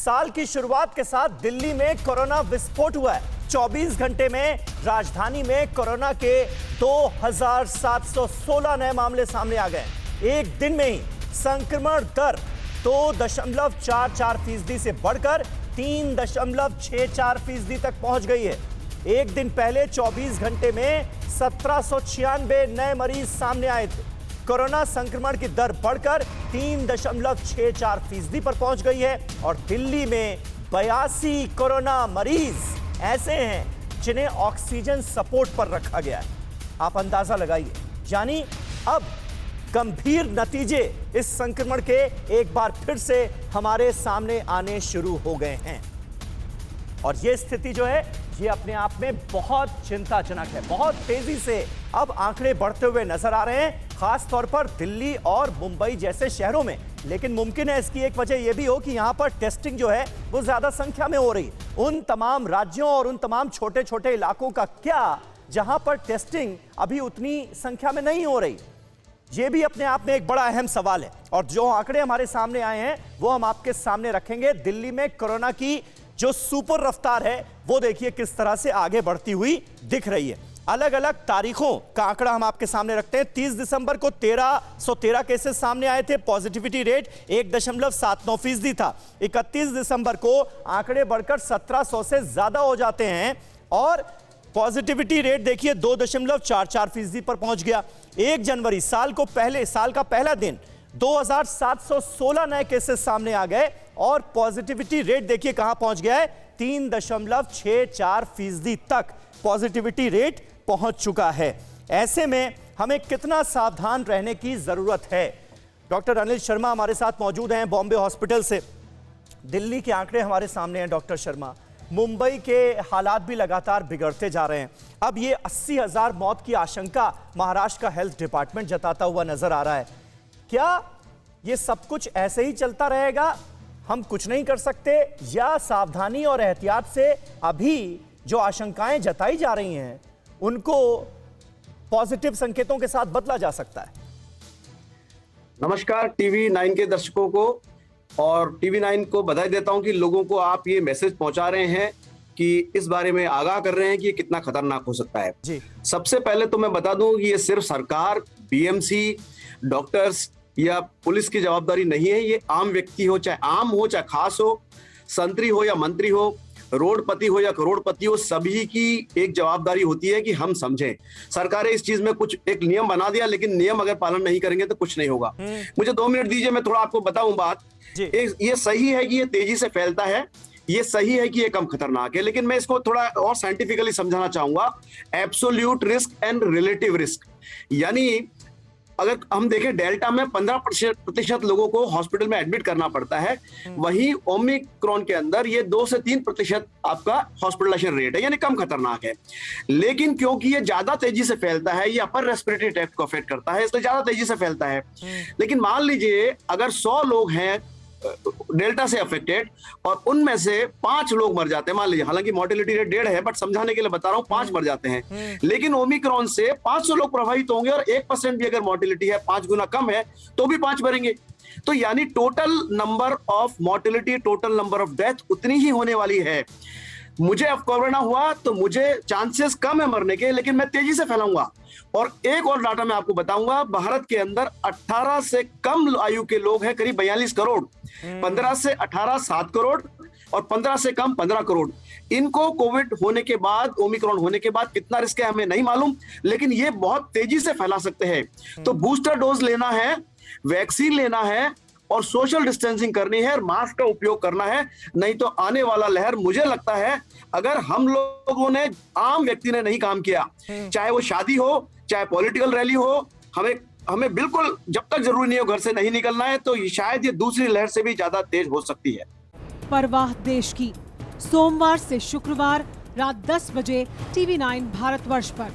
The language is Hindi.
साल की शुरुआत के साथ दिल्ली में कोरोना विस्फोट हुआ है। 24 घंटे में राजधानी में कोरोना के 2716 नए मामले सामने आ गए। एक दिन में ही संक्रमण दर 2.44% से बढ़कर 3.64% तक पहुंच गई है। एक दिन पहले 24 घंटे में 1796 नए मरीज सामने आए थे। कोरोना संक्रमण की दर बढ़कर 3.64% पर पहुंच गई है और दिल्ली में 82 कोरोना मरीज ऐसे हैं जिन्हें ऑक्सीजन सपोर्ट पर रखा गया है। आप अंदाजा लगाइए, यानी अब गंभीर नतीजे इस संक्रमण के एक बार फिर से हमारे सामने आने शुरू हो गए हैं। और यह स्थिति जो है ये अपने आप में बहुत चिंताजनक है। बहुत तेजी से अब आंकड़े बढ़ते हुए नजर आ रहे हैं, खास तौर पर दिल्ली और मुंबई जैसे शहरों में। लेकिन मुमकिन है इसकी एक वजह यह भी हो कि यहां पर टेस्टिंग जो है वो ज्यादा संख्या में हो रही। उन तमाम राज्यों और उन तमाम छोटे छोटे इलाकों का क्या जहां पर टेस्टिंग अभी उतनी संख्या में नहीं हो रही, ये भी अपने आप में एक बड़ा अहम सवाल है। और जो आंकड़े हमारे सामने आए हैं वो हम आपके सामने रखेंगे। दिल्ली में कोरोना की जो सुपर रफ्तार है वो देखिए किस तरह से आगे बढ़ती हुई दिख रही है। अलग अलग तारीखों का आंकड़ा हम आपके सामने रखते हैं। 30 दिसंबर को 1313 केसेस सामने आए थे। पॉजिटिविटी रेट 1.79% था। 31 दिसंबर को आंकड़े बढ़कर 1700 से ज्यादा हो जाते हैं और पॉजिटिविटी रेट देखिए 2.44% पर पहुंच गया। 1 जनवरी साल का पहला दिन 2716 नए केसेस सामने आ गए और पॉजिटिविटी रेट देखिए कहां पहुंच गया है, 3.64% तक पॉजिटिविटी रेट पहुंच चुका है। ऐसे में हमें कितना सावधान रहने की जरूरत है। डॉक्टर अनिल शर्मा हमारे साथ मौजूद हैं बॉम्बे हॉस्पिटल से। दिल्ली के आंकड़े हमारे सामने हैं डॉक्टर शर्मा। मुंबई के हालात भी लगातार बिगड़ते जा रहे हैं। अब ये 80,000 मौत की आशंका महाराष्ट्र का हेल्थ डिपार्टमेंट जताता हुआ नजर आ रहा है। क्या ये सब कुछ ऐसे ही चलता रहेगा, हम कुछ नहीं कर सकते, या सावधानी और एहतियात से अभी जो आशंकाएं जताई जा रही हैं उनको पॉजिटिव संकेतों के साथ बदला जा सकता है? नमस्कार टीवी 9 के दर्शकों को, और टीवी 9 को बधाई देता हूं कि लोगों को आप ये मैसेज पहुंचा रहे हैं कि इस बारे में आगाह कर रहे हैं कि ये कितना खतरनाक हो सकता है जी। सबसे पहले तो मैं बता दूं कि ये सिर्फ सरकार, बीएमसी, डॉक्टर्स या पुलिस की जवाबदारी नहीं है। ये आम व्यक्ति हो, चाहे आम हो चाहे खास हो, संतरी हो या मंत्री हो, रोडपति हो या करोड़पति हो, सभी की एक जवाबदारी होती है कि हम समझें। सरकारें इस चीज में कुछ एक नियम बना दिया, लेकिन नियम अगर पालन नहीं करेंगे तो कुछ नहीं होगा। मुझे 2 मिनट दीजिए, मैं थोड़ा आपको बताऊं बात। ये सही है कि ये तेजी से फैलता है, ये सही है कि ये कम खतरनाक है, लेकिन मैं इसको थोड़ा और साइंटिफिकली समझाना चाहूंगा। Absolute risk and relative risk, यानी अगर हम देखें डेल्टा में 15% लोगों को हॉस्पिटल में एडमिट करना पड़ता है, वहीं ओमिक्रॉन के अंदर ये 2 से 3% आपका हॉस्पिटलाइजेशन रेट है, यानी कम खतरनाक है। लेकिन क्योंकि ये ज्यादा तेजी से फैलता है, ये अपर रेस्पिरेटरी ट्रैक्ट को अफेक्ट करता है, इसलिए ज्यादा तेजी से फैलता है। लेकिन मान लीजिए अगर 100 लोग हैं डेल्टा से अफेक्टेड और उनमें से 5 लोग मर जाते हैं, मान लीजिए, हालांकि मोर्टेलिटी रेट 1.5 है, बट समझाने के लिए बता रहा हूं 5 मर जाते हैं। लेकिन ओमिक्रॉन से 500 लोग प्रभावित होंगे और 1% भी अगर मोर्टेलिटी है 5 गुना कम है तो भी 5 मरेंगे। तो यानी total number of mortality, total number of death उतनी ही होने वाली है। मुझे अब कोरोना हुआ तो मुझे चांसेस कम है मरने के, लेकिन मैं तेजी से फैलाऊंगा। और एक और डाटा मैं आपको बताऊंगा, भारत के अंदर 18 से कम आयु के लोग हैं करीब 42 करोड़, 15 से 18 7 करोड़ और 15 से कम 15 करोड़। इनको कोविड होने के बाद, ओमिक्रॉन होने के बाद कितना रिस्क है हमें नहीं मालूम, लेकिन ये बहुत तेजी से फैला सकते हैं। तो बूस्टर डोज लेना है, वैक्सीन लेना है और सोशल डिस्टेंसिंग करनी है और मास्क का उपयोग करना है, नहीं तो आने वाला लहर, मुझे लगता है अगर हम लोगों ने, आम व्यक्ति ने नहीं काम किया, चाहे वो शादी हो चाहे पॉलिटिकल रैली हो, हमें बिल्कुल जब तक जरूरी नहीं हो घर से नहीं निकलना है, तो शायद ये दूसरी लहर से भी ज्यादा तेज हो सकती है। परवाह देश की, सोमवार से शुक्रवार रात 10 बजे टीवी 9 भारतवर्ष पर।